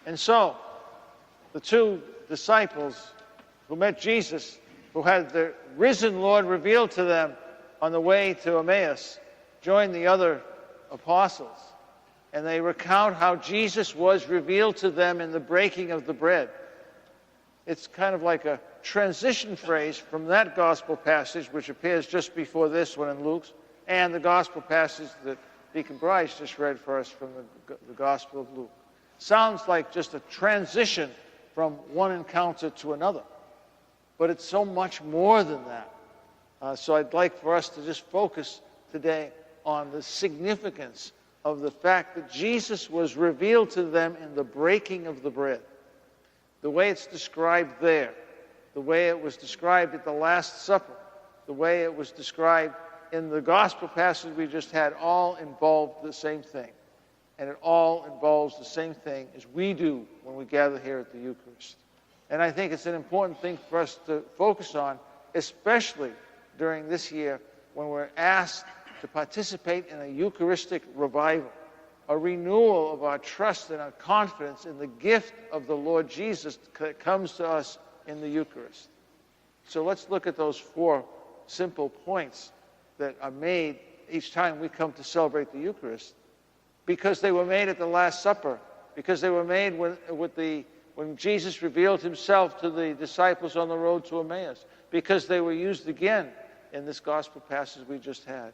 And so, the two disciples who met Jesus, who had the risen Lord revealed to them on the way to Emmaus, joined the other apostles. And they recount how Jesus was revealed to them in the breaking of the bread. It's kind of like a transition phrase from that gospel passage, which appears just before this one in Luke's, and the gospel passage that Deacon Bryce just read for us from the Gospel of Luke. Sounds like just a transition from one encounter to another. But it's so much more than that. So I'd like for us to just focus today on the significance of the fact that Jesus was revealed to them in the breaking of the bread. The way it's described there, the way it was described at the Last Supper, the way it was described in the gospel passage we just had, all involved the same thing. And it all involves the same thing as we do when we gather here at the Eucharist. And I think it's an important thing for us to focus on, especially during this year when we're asked to participate in a Eucharistic revival, a renewal of our trust and our confidence in the gift of the Lord Jesus that comes to us in the Eucharist. So let's look at those 4 simple points that are made each time we come to celebrate the Eucharist, because they were made at the Last Supper, because they were made when Jesus revealed himself to the disciples on the road to Emmaus, because they were used again in this gospel passage we just had.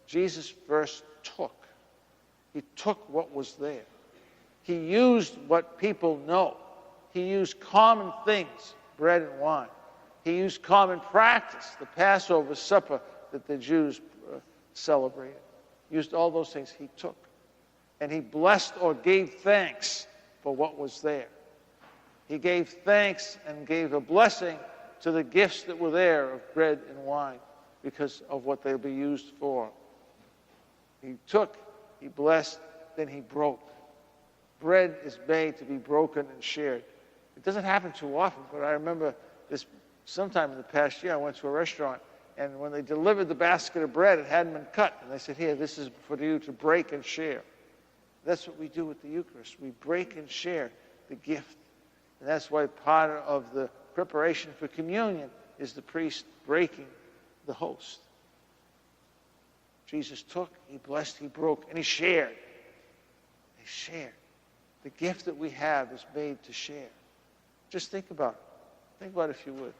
Jesus first took. He took what was there. He used what people know. He used common things, bread and wine. He used common practice, the Passover supper that the Jews celebrated. Used all those things he took. And he blessed or gave thanks for what was there. He gave thanks and gave a blessing to the gifts that were there of bread and wine because of what they'll be used for. He took, he blessed, then he broke. Bread is made to be broken and shared. It doesn't happen too often, but I remember this sometime in the past year, I went to a restaurant, and when they delivered the basket of bread, it hadn't been cut. And they said, here, this is for you to break and share. That's what we do with the Eucharist. We break and share the gift. And that's why part of the preparation for communion is the priest breaking the host. Jesus took, he blessed, he broke, and he shared. He shared. The gift that we have is made to share. Just think about it. Think about it if you would.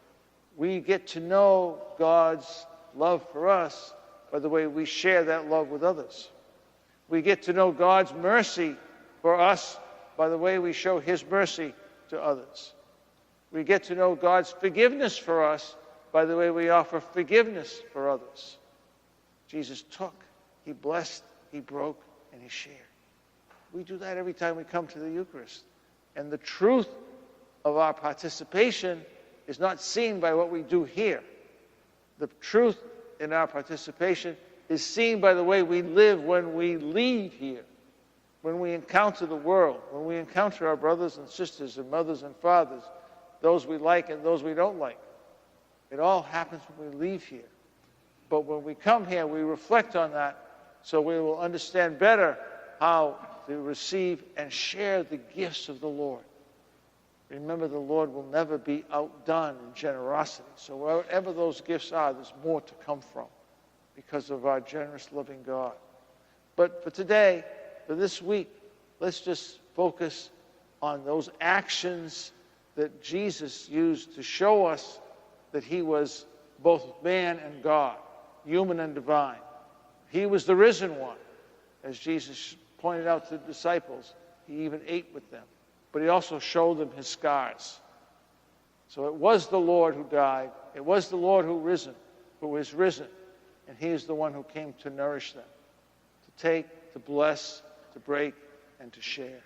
We get to know God's love for us by the way we share that love with others. We get to know God's mercy for us by the way we show his mercy to others. We get to know God's forgiveness for us by the way we offer forgiveness for others. Jesus took, he blessed, he broke, and he shared. We do that every time we come to the Eucharist. And the truth of our participation is not seen by what we do here. The truth in our participation is seen by the way we live when we leave here, when we encounter the world, when we encounter our brothers and sisters and mothers and fathers, those we like and those we don't like. It all happens when we leave here. But when we come here, we reflect on that so we will understand better how to receive and share the gifts of the Lord. Remember, the Lord will never be outdone in generosity. So wherever those gifts are, there's more to come from because of our generous, loving God. But for today, for this week, let's just focus on those actions that Jesus used to show us that he was both man and God, human and divine. He was the risen one. As Jesus pointed out to the disciples, he even ate with them. But he also showed them his scars. So it was the Lord who died. It was the Lord who is risen. And he is the one who came to nourish them, to take, to bless, to break, and to share.